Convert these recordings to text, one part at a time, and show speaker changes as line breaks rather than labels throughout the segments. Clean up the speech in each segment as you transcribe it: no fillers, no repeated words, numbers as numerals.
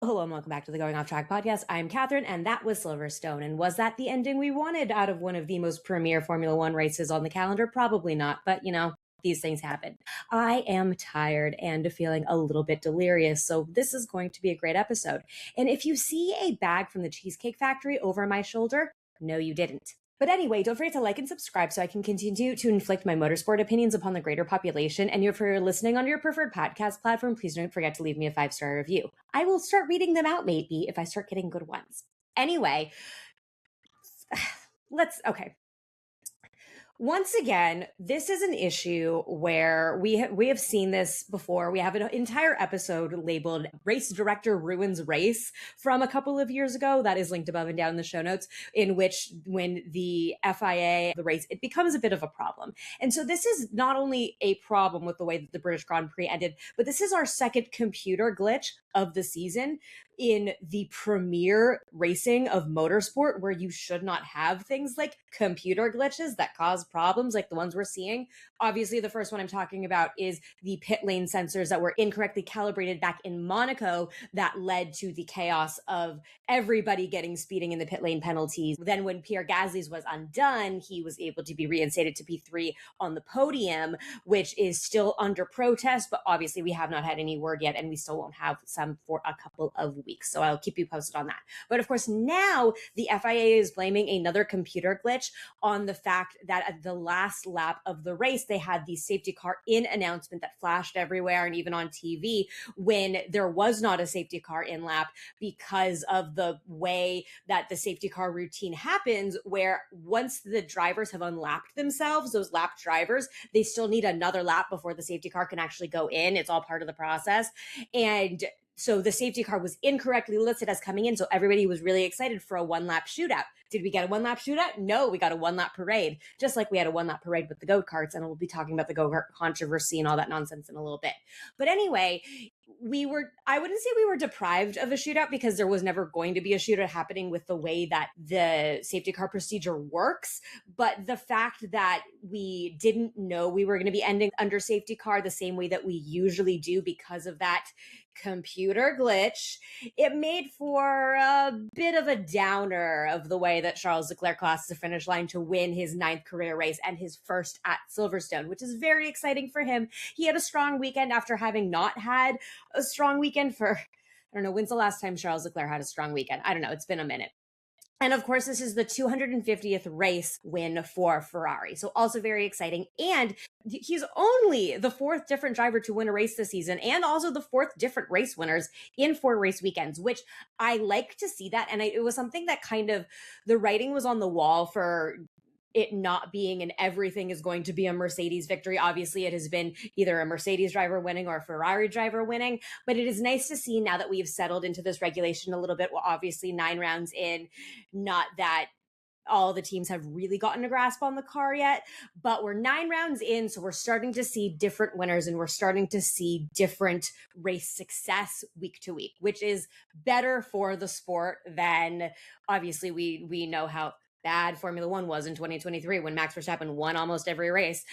Hello and welcome back to the Going Off Track podcast. I'm Kathryn, and that was Silverstone. And was that the ending we wanted out of one of the most premier Formula One races on the calendar? Probably not, but these things happen. I am tired and feeling a little bit delirious, so this is going to be a great episode. And if you see a bag from the Cheesecake Factory over my shoulder, no, you didn't. But anyway, don't forget to like and subscribe so I can continue to inflict my motorsport opinions upon the greater population. And if you're listening on your preferred podcast platform, please don't forget to leave me a 5-star review. I will start reading them out maybe if I start getting good ones. Anyway, okay. Once again, this is an issue where we have seen this before. We have an entire episode labeled Race Director Ruins Race from a couple of years ago. That is linked above and down in the show notes, in which when the FIA, the race, it becomes a bit of a problem. And so this is not only a problem with the way that the British Grand Prix ended, but this is our second computer glitch of the season in the premier racing of motorsport, where you should not have things like computer glitches that cause problems like the ones we're seeing. Obviously, the first one I'm talking about is the pit lane sensors that were incorrectly calibrated back in Monaco that led to the chaos of everybody getting speeding in the pit lane penalties. Then when Pierre Gasly's was undone, he was able to be reinstated to P3 on the podium, which is still under protest, but obviously we have not had any word yet, and we still won't have some for a couple of weeks. So I'll keep you posted on that. But of course, now the FIA is blaming another computer glitch on the fact that at the last lap of the race, they had the safety car in announcement that flashed everywhere and even on TV when there was not a safety car in lap, because of the way that the safety car routine happens, where once the drivers have unlapped themselves, those lap drivers, they still need another lap before the safety car can actually go in. It's all part of the process. And so the safety car was incorrectly listed as coming in. So everybody was really excited for a one-lap shootout. Did we get a one-lap shootout? No, we got a one-lap parade, just like we had a one-lap parade with the go-karts. And we'll be talking about the go-kart controversy and all that nonsense in a little bit. But anyway, I wouldn't say we were deprived of a shootout, because there was never going to be a shootout happening with the way that the safety car procedure works. But the fact that we didn't know we were going to be ending under safety car the same way that we usually do because of that computer glitch, it made for a bit of a downer of the way that Charles Leclerc crossed the finish line to win his 9th career race and his first at Silverstone, which is very exciting for him. He had a strong weekend after having not had a strong weekend for, I don't know, when's the last time Charles Leclerc had a strong weekend? I don't know. It's been a minute. And of course, this is the 250th race win for Ferrari. So also very exciting. And he's only the 4th different driver to win a race this season, and also the 4th different race winners in 4 race weekends, which I like to see that. And it was something that kind of, the writing was on the wall for it not being an everything is going to be a Mercedes victory. Obviously, it has been either a Mercedes driver winning or a Ferrari driver winning, but it is nice to see now that we've settled into this regulation a little bit. Well, obviously 9 rounds in, not that all the teams have really gotten a grasp on the car yet, but we're 9 rounds in, so we're starting to see different winners, and we're starting to see different race success week to week, which is better for the sport than, obviously, we know how bad Formula One was in 2023 when Max Verstappen won almost every race.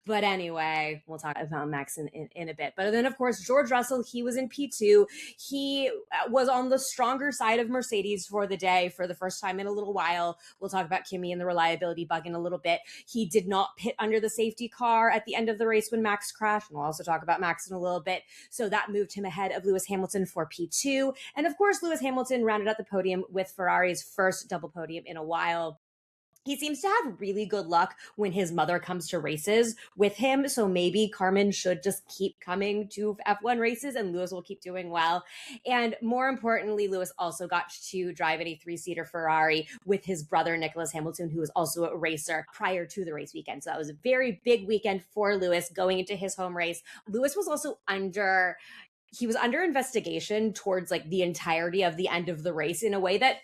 But anyway, we'll talk about Max in a bit. But then, of course, George Russell, he was in P2. He was on the stronger side of Mercedes for the day for the first time in a little while. We'll talk about Kimi and the reliability bug in a little bit. He did not pit under the safety car at the end of the race when Max crashed. And we'll also talk about Max in a little bit. So that moved him ahead of Lewis Hamilton for P2. And of course, Lewis Hamilton rounded out the podium with Ferrari's first double podium in a while. He seems to have really good luck when his mother comes to races with him. So maybe Carmen should just keep coming to F1 races and Lewis will keep doing well. And more importantly, Lewis also got to drive in a 3-seater Ferrari with his brother, Nicholas Hamilton, who was also a racer prior to the race weekend. So that was a very big weekend for Lewis going into his home race. Lewis was also under investigation towards like the entirety of the end of the race in a way that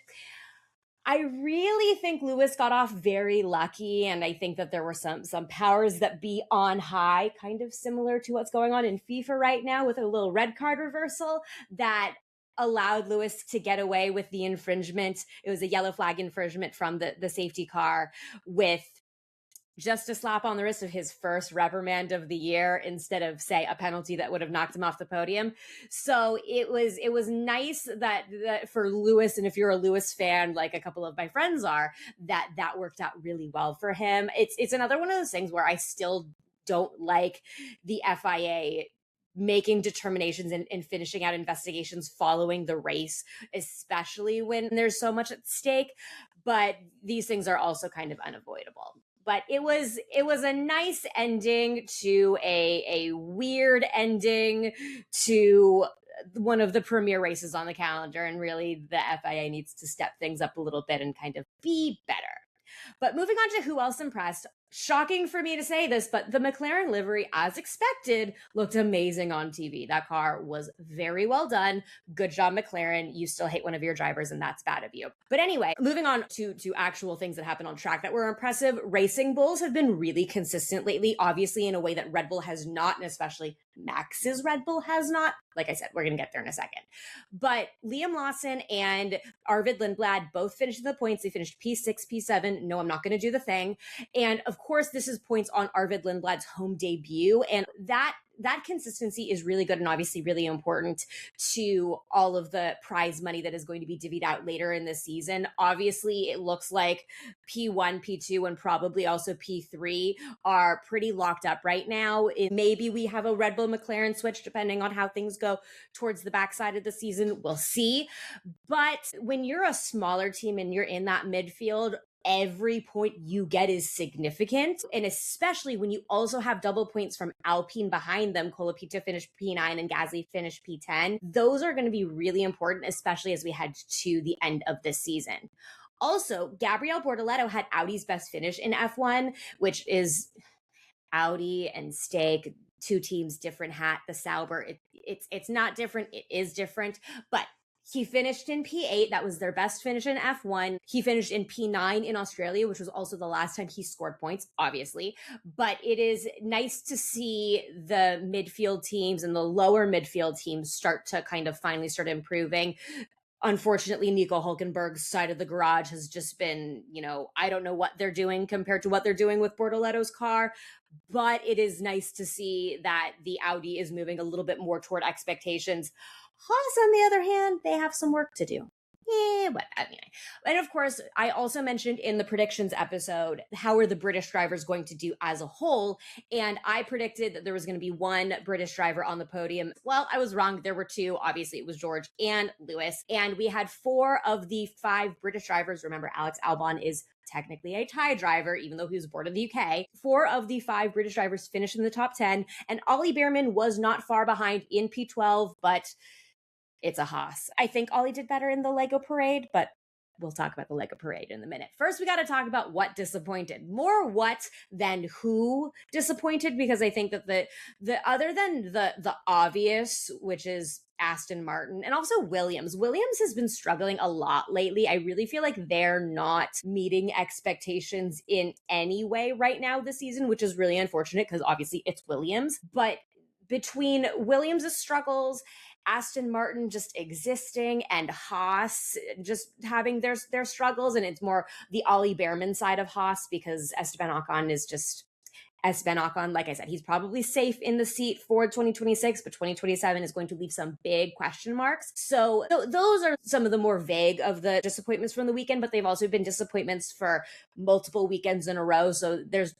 I really think Lewis got off very lucky, and I think that there were some powers that be on high, kind of similar to what's going on in FIFA right now with a little red card reversal that allowed Lewis to get away with the infringement. It was a yellow flag infringement from the safety car with just a slap on the wrist of his first reprimand of the year instead of, say, a penalty that would have knocked him off the podium. So it was nice that for Lewis, and if you're a Lewis fan, like a couple of my friends are, that worked out really well for him. It's another one of those things where I still don't like the FIA making determinations and finishing out investigations following the race, especially when there's so much at stake. But these things are also kind of unavoidable. But it was a nice ending to a weird ending to one of the premier races on the calendar. And really, the FIA needs to step things up a little bit and kind of be better. But moving on to who else impressed. Shocking for me to say this, but the McLaren livery, as expected, looked amazing on TV. That car was very well done. Good job, McLaren. You still hate one of your drivers, and that's bad of you. But anyway, moving on to actual things that happened on track that were impressive. Racing Bulls have been really consistent lately, obviously in a way that Red Bull has not, and especially Max's Red Bull has not. Like I said, we're going to get there in a second. But Liam Lawson and Arvid Lindblad both finished in the points. They finished P6, P7. No, I'm not going to do the thing. And of course, this is points on Arvid Lindblad's home debut. And that consistency is really good and obviously really important to all of the prize money that is going to be divvied out later in the season. Obviously, it looks like P1, P2, and probably also P3 are pretty locked up right now. Maybe we have a Red Bull McLaren switch depending on how things go towards the backside of the season. We'll see. But when you're a smaller team and you're in that midfield, every point you get is significant. And especially when you also have double points from Alpine behind them. Colapinto finished P9 and Gasly finished P10. Those are going to be really important, especially as we head to the end of this season. Also, Gabriel Bortoleto had Audi's best finish in F1, which is Audi and Stake, two teams, different hat. The Sauber, it's not different. It is different, but he finished in P8. That was their best finish in F1. He finished in P9 in Australia, which was also the last time he scored points, obviously. But it is nice to see the midfield teams and the lower midfield teams start to kind of finally start improving. Unfortunately, Nico Hulkenberg's side of the garage has just been, I don't know what they're doing compared to what they're doing with Bortoleto's car. But it is nice to see that the Audi is moving a little bit more toward expectations. Haas, on the other hand, they have some work to do. But anyway. And of course, I also mentioned in the predictions episode, how are the British drivers going to do as a whole? And I predicted that there was going to be one British driver on the podium. Well, I was wrong. There were two. Obviously, it was George and Lewis. And we had 4 of the 5 British drivers. Remember, Alex Albon is technically a tie driver, even though he was born in the UK. 4 of the 5 British drivers finished in the top 10. And Ollie Bearman was not far behind in P12, but it's a Haas. I think Ollie did better in the Lego parade, but we'll talk about the Lego parade in a minute. First, we got to talk about what disappointed. More what than who disappointed, because I think that the other than the obvious, which is Aston Martin and also Williams has been struggling a lot lately. I really feel like they're not meeting expectations in any way right now this season, which is really unfortunate because obviously it's Williams. But between Williams' struggles, Aston Martin just existing, and Haas just having their struggles, and it's more the Ollie Bearman side of Haas because Esteban Ocon is just Esteban Ocon. Like I said, he's probably safe in the seat for 2026, but 2027 is going to leave some big question marks. So those are some of the more vague of the disappointments from the weekend, but they've also been disappointments for multiple weekends in a row. So there's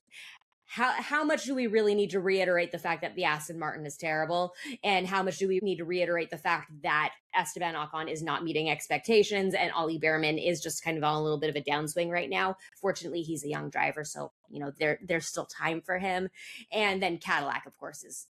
how much do we really need to reiterate the fact that the Aston Martin is terrible? And how much do we need to reiterate the fact that Esteban Ocon is not meeting expectations and Ollie Bearman is just kind of on a little bit of a downswing right now? Fortunately, he's a young driver, so there's still time for him. And then Cadillac, of course,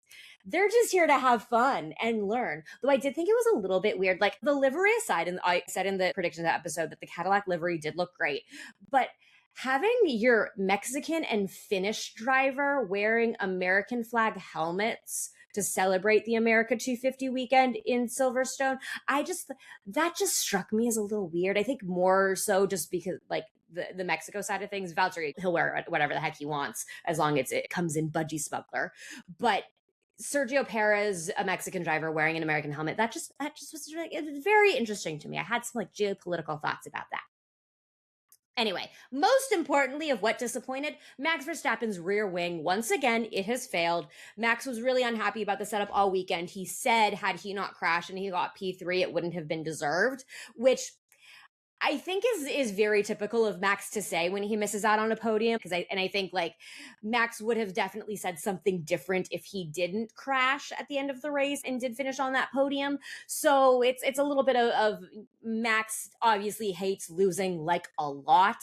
they're just here to have fun and learn. Though I did think it was a little bit weird, like the livery aside, and I said in the predictions episode that the Cadillac livery did look great, but having your Mexican and Finnish driver wearing American flag helmets to celebrate the America 250 weekend in Silverstone, that just struck me as a little weird. I think more so just because like the Mexico side of things, Valtteri, he'll wear whatever the heck he wants as long as it comes in budgie smuggler. But Sergio Perez, a Mexican driver wearing an American helmet, that just was really, it was very interesting to me. I had some like geopolitical thoughts about that. Anyway, most importantly of what disappointed, Max Verstappen's rear wing. Once again, it has failed. Max was really unhappy about the setup all weekend. He said had he not crashed and he got P3, it wouldn't have been deserved, which I think is very typical of Max to say when he misses out on a podium. I think like Max would have definitely said something different if he didn't crash at the end of the race and did finish on that podium. So it's a little bit of Max obviously hates losing like a lot.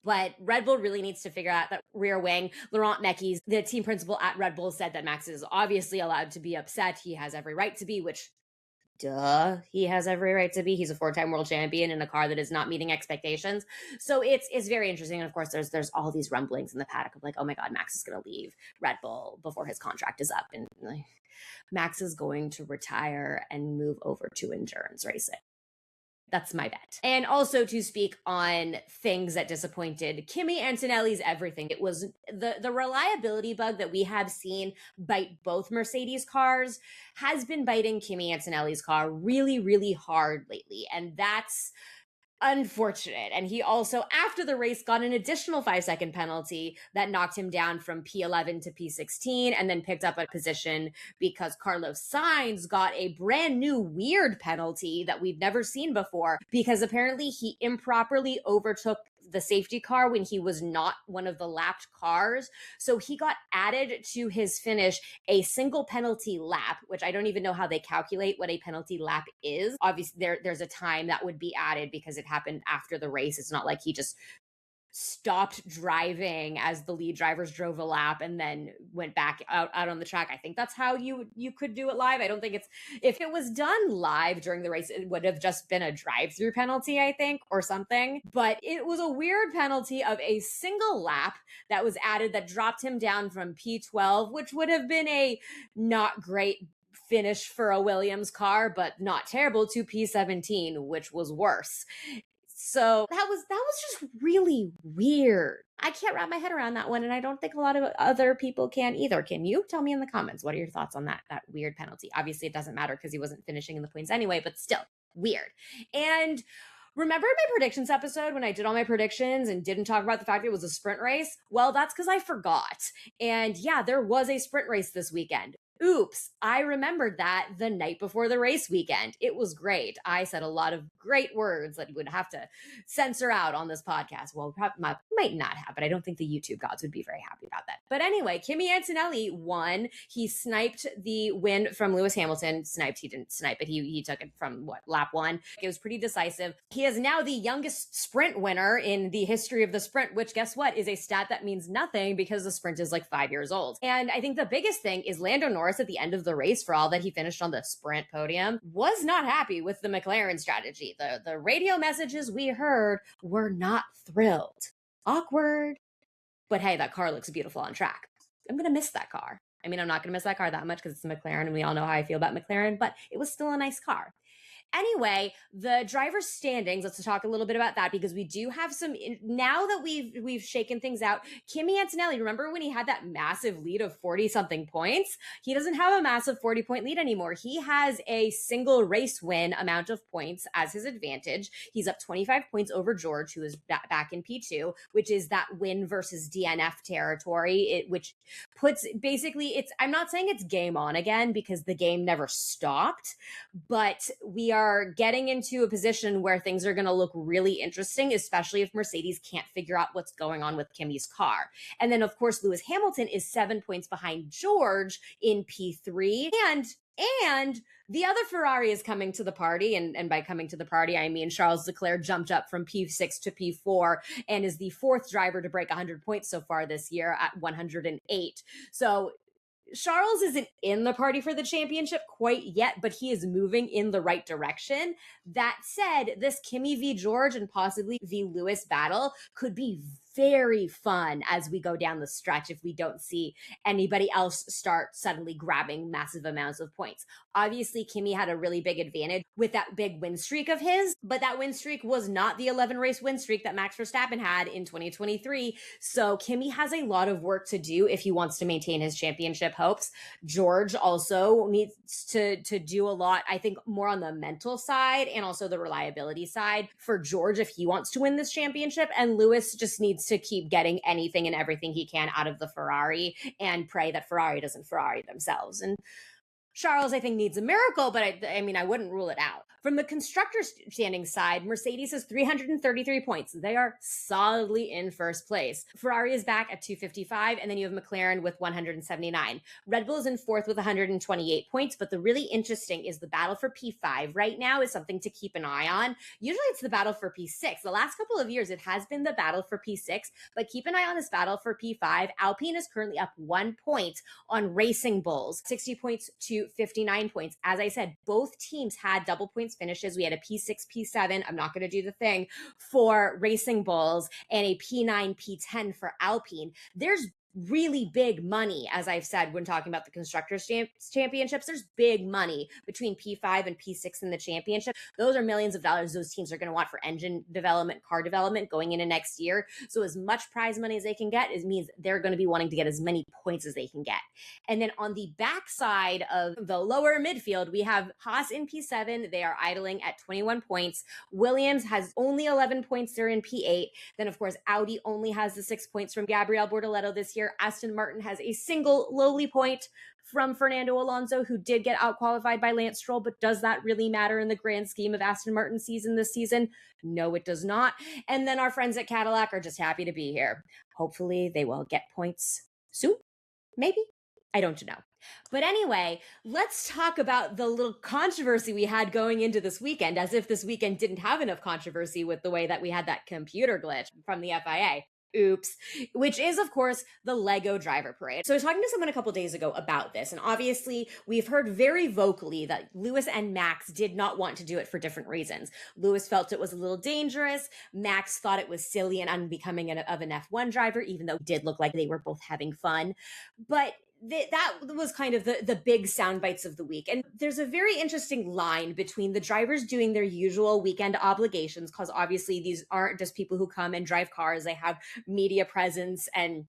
But Red Bull really needs to figure out that rear wing. Laurent Mekies, the team principal at Red Bull, said that Max is obviously allowed to be upset. He has every right to be, which duh, he has every right to be. He's a 4-time world champion in a car that is not meeting expectations. So it's very interesting. And of course, there's all these rumblings in the paddock of like, oh my God, Max is going to leave Red Bull before his contract is up. And like, Max is going to retire and move over to endurance racing. That's my bet. And also to speak on things that disappointed, Kimi Antonelli's everything. It was the reliability bug that we have seen bite both Mercedes cars has been biting Kimi Antonelli's car really, really hard lately. And that's unfortunate. And he also, after the race, got an additional 5-second penalty that knocked him down from P11 to P16 and then picked up a position because Carlos Sainz got a brand new weird penalty that we've never seen before because apparently he improperly overtook the safety car when he was not one of the lapped cars. So he got added to his finish a single penalty lap, which I don't even know how they calculate what a penalty lap is. Obviously, there's a time that would be added because it happened after the race. It's not like he just stopped driving as the lead drivers drove a lap and then went back out on the track. I think that's how you could do it live. I don't think if it was done live during the race, it would have just been a drive-through penalty, I think, or something. But it was a weird penalty of a single lap that was added that dropped him down from P12, which would have been a not great finish for a Williams car, but not terrible, to P17, which was worse. So that was just really weird. I can't wrap my head around that one, and I don't think a lot of other people can either. Can you? Tell me in the comments. What are your thoughts on that weird penalty? Obviously, it doesn't matter because he wasn't finishing in the points anyway, but still, weird. And remember my predictions episode when I did all my predictions and didn't talk about the fact it was a sprint race? Well, that's because I forgot. And yeah, there was a sprint race this weekend. Oops, I remembered that the night before the race weekend. It was great. I said a lot of great words that you would have to censor out on this podcast. Well, might not have, but I don't think the YouTube gods would be very happy about that. But anyway, Kimi Antonelli won. He sniped the win from Lewis Hamilton. He didn't snipe it. He took it from lap 1. It was pretty decisive. He is now the youngest sprint winner in the history of the sprint, which guess what is a stat that means nothing because the sprint is like 5 years old. And I think the biggest thing is Lando Norris at the end of the race, for all that he finished on the sprint podium, was not happy with the McLaren strategy. The radio messages we heard were not thrilled. Awkward. But hey, that car looks beautiful on track. I'm going to miss that car. I mean, I'm not going to miss that car that much because it's a McLaren and we all know how I feel about McLaren, but it was still a nice car. Anyway, the driver's standings, let's talk a little bit about that because we do have some, now that we've shaken things out, Kimi Antonelli, remember when he had that massive lead of 40-something points? He doesn't have a massive 40-point lead anymore. He has a single race win amount of points as his advantage. He's up 25 points over George, who is back in P2, which is that win versus DNF territory, which puts, basically, I'm not saying it's game on again because the game never stopped, but we are getting into a position where things are going to look really interesting, especially if Mercedes can't figure out what's going on with Kimi's car. And then, of course, Lewis Hamilton is 7 points behind George in P3. And the other Ferrari is coming to the party. And by coming to the party, I mean Charles Leclerc jumped up from P6 to P4 and is the 4th driver to break 100 points so far this year at 108. So Charles isn't in the party for the championship quite yet, but he is moving in the right direction. That said, this Kimi v. George and possibly v. Lewis battle could be very fun as we go down the stretch if we don't see anybody else start suddenly grabbing massive amounts of points. Obviously, Kimi had a really big advantage with that big win streak of his, but that win streak was not the 11 race win streak that Max Verstappen had in 2023. So Kimi has a lot of work to do if he wants to maintain his championship hopes. George also needs to do a lot, I think, more on the mental side and also the reliability side for George if he wants to win this championship. And Lewis just needs to keep getting anything and everything he can out of the Ferrari and pray that Ferrari doesn't Ferrari themselves. And Charles, I think, needs a miracle, but I mean, I wouldn't rule it out. From the constructors standing side, Mercedes has 333 points. They are solidly in first place. Ferrari is back at 255, and then you have McLaren with 179. Red Bull is in fourth with 128 points, but the really interesting is the battle for P5 right now is something to keep an eye on. Usually it's the battle for P6. The last couple of years, it has been the battle for P6, but keep an eye on this battle for P5. Alpine is currently up 1 point on Racing Bulls, 60 points to 59 points. As I said, both teams had double points finishes. We had a P6, P7. I'm not going to do the thing for Racing Bulls and a P9, P10 for Alpine. There's really big money, as I've said, when talking about the Constructors Championships. There's big money between P5 and P6 in the championship. Those are millions of dollars those teams are going to want for engine development, car development going into next year. So as much prize money as they can get, it means they're going to be wanting to get as many points as they can get. And then on the backside of the lower midfield, we have Haas in P7. They are idling at 21 points. Williams has only 11 points. They're in P8. Then, of course, Audi only has the 6 points from Gabriel Bortoleto this year. Aston Martin has a single lowly point from Fernando Alonso, who did get out-qualified by Lance Stroll, but does that really matter in the grand scheme of Aston Martin's season this season? No, it does not. And then our friends at Cadillac are just happy to be here. Hopefully they will get points soon. Maybe. I don't know. But anyway, let's talk about the little controversy we had going into this weekend, as if this weekend didn't have enough controversy with the way that we had that computer glitch from the FIA. Oops, which is, of course, the Lego driver parade. So I was talking to someone a couple days ago about this, and obviously we've heard very vocally that Lewis and Max did not want to do it for different reasons. Lewis felt it was a little dangerous. Max thought it was silly and unbecoming of an F1 driver, even though it did look like they were both having fun. But that was kind of the big sound bites of the week. And there's a very interesting line between the drivers doing their usual weekend obligations, because obviously these aren't just people who come and drive cars. They have media presence and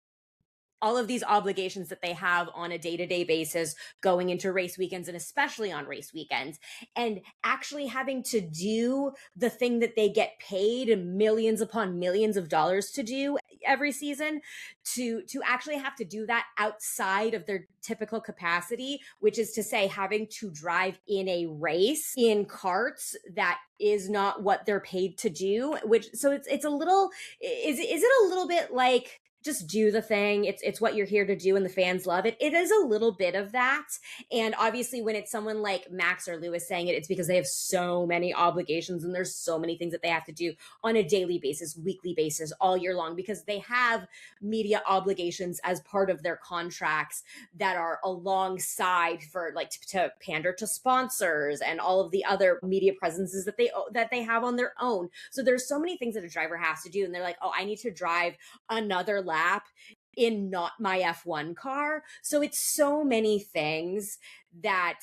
all of these obligations that they have on a day-to-day basis going into race weekends, and especially on race weekends, and actually having to do the thing that they get paid millions upon millions of dollars to do every season, to actually have to do that outside of their typical capacity, which is to say having to drive in a race in karts that is not what they're paid to do. Which, so it's a little, is it a little bit like, just do the thing. It's what you're here to do and the fans love it. It is a little bit of that. And obviously when it's someone like Max or Lewis saying it, it's because they have so many obligations and there's so many things that they have to do on a daily basis, weekly basis, all year long, because they have media obligations as part of their contracts that are alongside for like to pander to sponsors and all of the other media presences that they have on their own. So there's so many things that a driver has to do. And they're like, oh, I need to drive another lap in not my F1 car. So it's so many things that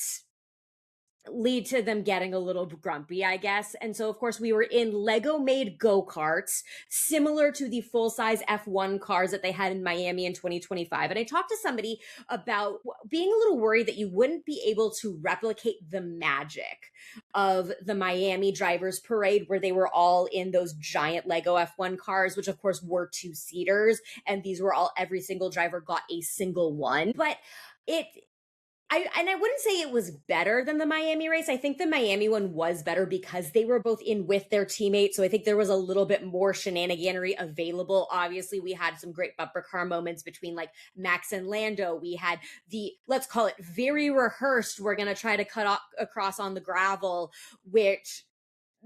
lead to them getting a little grumpy, I guess. And so, of course, we were in Lego-made go-karts, similar to the full-size F1 cars that they had in Miami in 2025. And I talked to somebody about being a little worried that you wouldn't be able to replicate the magic of the Miami Drivers Parade, where they were all in those giant Lego F1 cars, which, of course, were two-seaters. And these were all, every single driver got a single one. But I wouldn't say it was better than the Miami race. I think the Miami one was better because they were both in with their teammates. So I think there was a little bit more shenaniganery available. Obviously, we had some great bumper car moments between like Max and Lando. We had the, let's call it very rehearsed, we're going to try to cut across on the gravel, which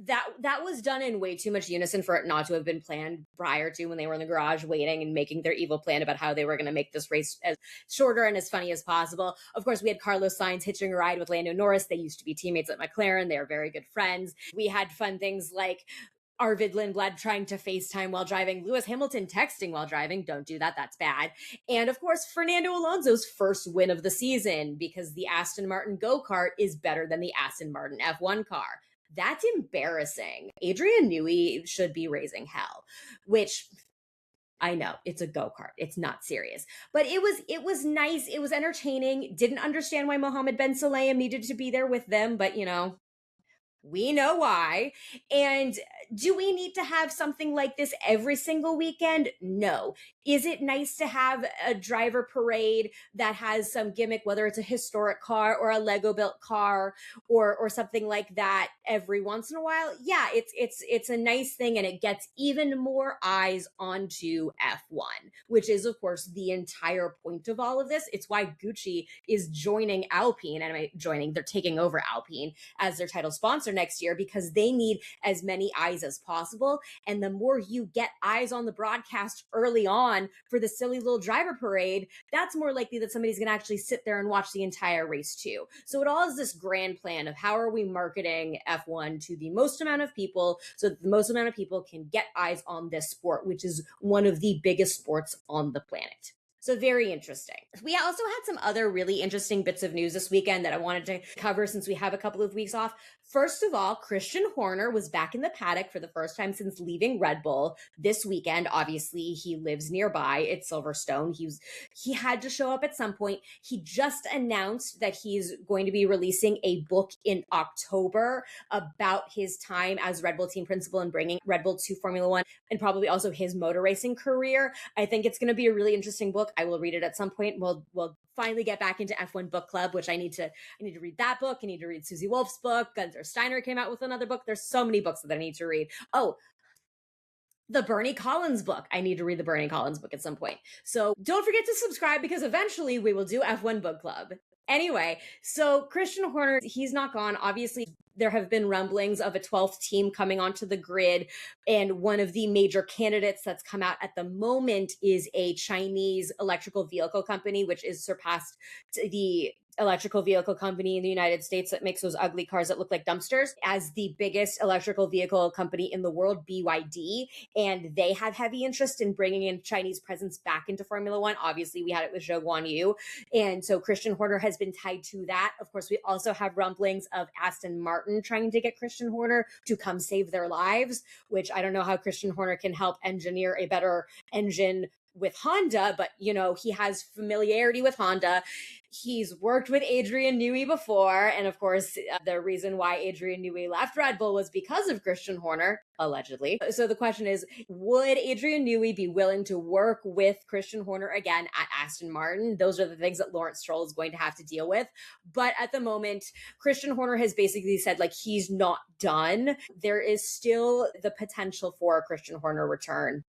that was done in way too much unison for it not to have been planned prior to, when they were in the garage waiting and making their evil plan about how they were going to make this race as shorter and as funny as possible. Of course, we had Carlos Sainz hitching a ride with Lando Norris. They used to be teammates at McLaren. They are very good friends. We had fun things like Arvid Lindblad trying to FaceTime while driving, Lewis Hamilton texting while driving. Don't do that. That's bad. And of course, Fernando Alonso's first win of the season because the Aston Martin go-kart is better than the Aston Martin F1 car. That's embarrassing. Adrian Newey should be raising hell, which I know it's a go-kart. It's not serious, but it was nice. It was entertaining. Didn't understand why Mohammed Ben Sulayem needed to be there with them, but we know why. And do we need to have something like this every single weekend? No. Is it nice to have a driver parade that has some gimmick, whether it's a historic car or a Lego built car or something like that every once in a while? Yeah, it's a nice thing, and it gets even more eyes onto F1, which is of course the entire point of all of this. It's why Gucci is joining Alpine, and they're taking over Alpine as their title sponsor next year, because they need as many eyes as possible. And the more you get eyes on the broadcast early on for the silly little driver parade, that's more likely that somebody's going to actually sit there and watch the entire race too. So it all is this grand plan of how are we marketing F1 to the most amount of people so that the most amount of people can get eyes on this sport, which is one of the biggest sports on the planet. So very interesting. We also had some other really interesting bits of news this weekend that I wanted to cover since we have a couple of weeks off. First of all, Christian Horner was back in the paddock for the first time since leaving Red Bull this weekend. Obviously, he lives nearby at Silverstone. He had to show up at some point. He just announced that he's going to be releasing a book in October about his time as Red Bull team principal and bringing Red Bull to Formula One, and probably also his motor racing career. I think it's going to be a really interesting book. I will read it at some point. We'll finally get back into F1 Book Club, which I need to read that book. I need to read Susie Wolf's book. Gunther Steiner came out with another book. There's so many books that I need to read. Oh, the Bernie Collins book. I need to read the Bernie Collins book at some point. So don't forget to subscribe, because eventually we will do F1 Book Club. Anyway, so Christian Horner, he's not gone. Obviously, there have been rumblings of a 12th team coming onto the grid. And one of the major candidates that's come out at the moment is a Chinese electrical vehicle company, which is surpassed the electrical vehicle company in the United States that makes those ugly cars that look like dumpsters as the biggest electrical vehicle company in the world, BYD. And they have heavy interest in bringing in Chinese presence back into Formula One. Obviously, we had it with Zhou Guanyu. And so Christian Horner has been tied to that. Of course, we also have rumblings of Aston Martin trying to get Christian Horner to come save their lives, which I don't know how Christian Horner can help engineer a better engine with Honda, but he has familiarity with Honda. He's worked with Adrian Newey before, and of course, the reason why Adrian Newey left Red Bull was because of Christian Horner, allegedly. So the question is, would Adrian Newey be willing to work with Christian Horner again at Aston Martin? Those are the things that Lawrence Stroll is going to have to deal with. But at the moment, Christian Horner has basically said he's not done. There is still the potential for a Christian Horner return.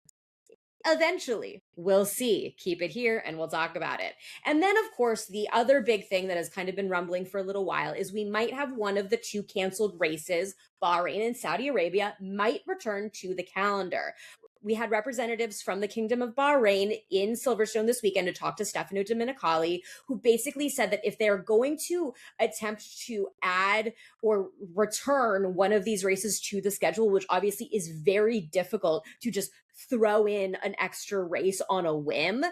Eventually, we'll see. Keep it here and we'll talk about it. And then, of course, the other big thing that has kind of been rumbling for a little while is we might have one of the two canceled races, Bahrain and Saudi Arabia, might return to the calendar. We had representatives from the Kingdom of Bahrain in Silverstone this weekend to talk to Stefano Domenicali, who basically said that if they're going to attempt to add or return one of these races to the schedule, which obviously is very difficult to just throw in an extra race on a whim,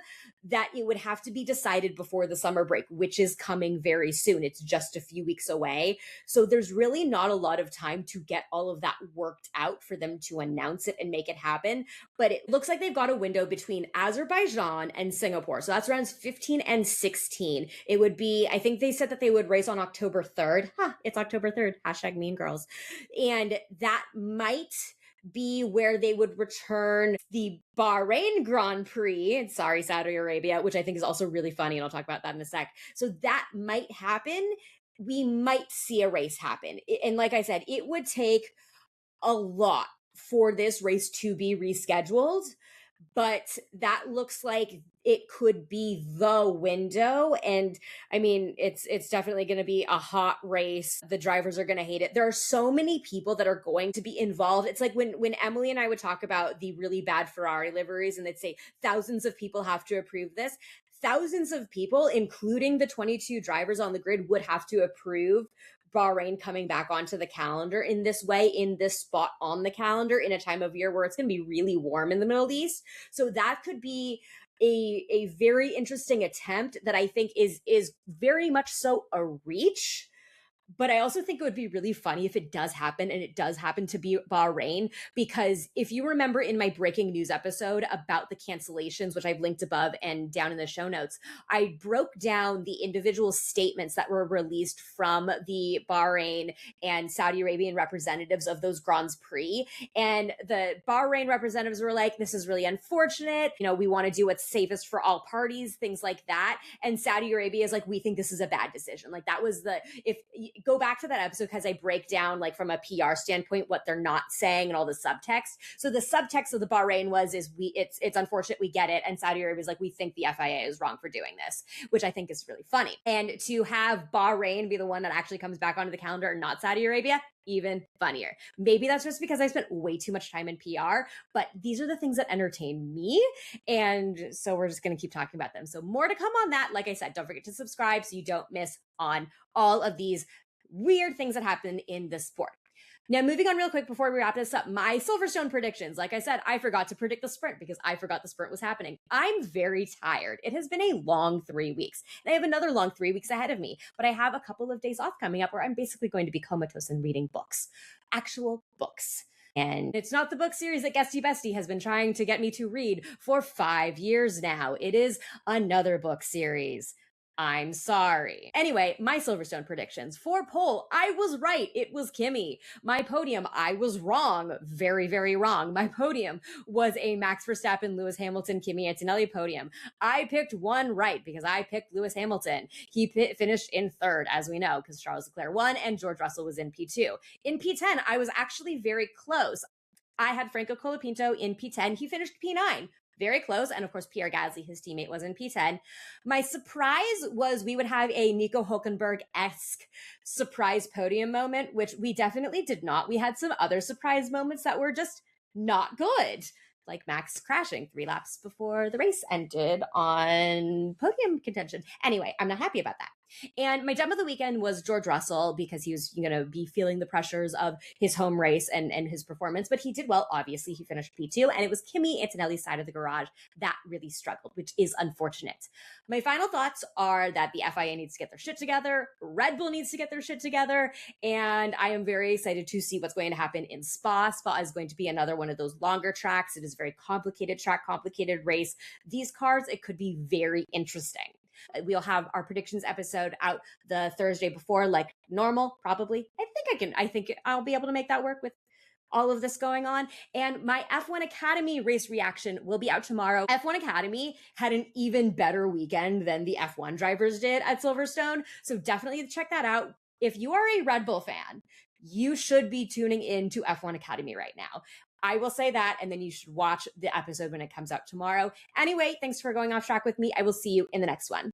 that it would have to be decided before the summer break, which is coming very soon. It's just a few weeks away. So there's really not a lot of time to get all of that worked out for them to announce it and make it happen. But it looks like they've got a window between Azerbaijan and Singapore. So that's rounds 15 and 16. It would be, I think they said that they would race on October 3rd. It's October 3rd. Hashtag Mean Girls. And that might be where they would return the Bahrain Grand Prix, sorry, Saudi Arabia, which I think is also really funny, and I'll talk about that in a sec. So that might happen. We might see a race happen. And like I said, it would take a lot for this race to be rescheduled, but that looks like it could be the window. And I mean, it's definitely going to be a hot race. The drivers are going to hate it. There are so many people that are going to be involved. It's like when Emily and I would talk about the really bad Ferrari liveries and they'd say thousands of people have to approve this. thousands of people, including the 22 drivers on the grid, would have to approve Bahrain coming back onto the calendar in this way, in this spot on the calendar, in a time of year where it's going to be really warm in the Middle East. So that could be a very interesting attempt that I think is very much so a reach. But I also think it would be really funny if it does happen, and it does happen to be Bahrain, because if you remember in my breaking news episode about the cancellations, which I've linked above and down in the show notes, I broke down the individual statements that were released from the Bahrain and Saudi Arabian representatives of those Grands Prix. And the Bahrain representatives were like, this is really unfortunate. We want to do what's safest for all parties, things like that. And Saudi Arabia is like, we think this is a bad decision. Like, that was go back to that episode, because I break down, like, from a PR standpoint, what they're not saying and all the subtext. So the subtext of the Bahrain it's unfortunate, we get it. And Saudi Arabia is like, we think the FIA is wrong for doing this, which I think is really funny. And to have Bahrain be the one that actually comes back onto the calendar and not Saudi Arabia, even funnier. Maybe that's just because I spent way too much time in PR, but these are the things that entertain me. And so we're just going to keep talking about them. So more to come on that. Like I said, don't forget to subscribe so you don't miss on all of these weird things that happen in the sport. Now, moving on real quick before we wrap this up, my Silverstone predictions. Like I said, I forgot to predict the sprint because I forgot the sprint was happening. I'm very tired. It has been a long 3 weeks, and I have another long 3 weeks ahead of me, but I have a couple of days off coming up where I'm basically going to be comatose and reading books, actual books. And it's not the book series that Guesty Bestie has been trying to get me to read for 5 years now. It is another book series. I'm sorry. Anyway, my Silverstone predictions. For pole, I was right. It was Kimi. My podium, I was wrong. Very, very wrong. My podium was a Max Verstappen, Lewis Hamilton, Kimi Antonelli podium. I picked one right because I picked Lewis Hamilton. He finished in third, as we know, because Charles Leclerc won and George Russell was in P2. In P10, I was actually very close. I had Franco Colapinto in P10. He finished P9. Very close. And of course, Pierre Gasly, his teammate, was in P10. My surprise was we would have a Nico Hülkenberg-esque surprise podium moment, which we definitely did not. We had some other surprise moments that were just not good, like Max crashing 3 laps before the race ended on podium contention. Anyway, I'm not happy about that. And my gem of the weekend was George Russell, because he was going to be feeling the pressures of his home race and his performance, but he did well. Obviously, he finished P2, and it was Kimi Antonelli's side of the garage that really struggled, which is unfortunate. My final thoughts are that the FIA needs to get their shit together, Red Bull needs to get their shit together, and I am very excited to see what's going to happen in Spa. Spa is going to be another one of those longer tracks. It is a very complicated track, complicated race. These cars, it could be very interesting. We'll have our predictions episode out the Thursday before, like normal, probably. I think I'll be able to make that work with all of this going on. And my F1 Academy race reaction will be out tomorrow. F1 Academy had an even better weekend than the F1 drivers did at Silverstone. So definitely check that out. If you are a Red Bull fan, you should be tuning in to F1 Academy right now. I will say that, and then you should watch the episode when it comes out tomorrow. Anyway, thanks for going off track with me. I will see you in the next one.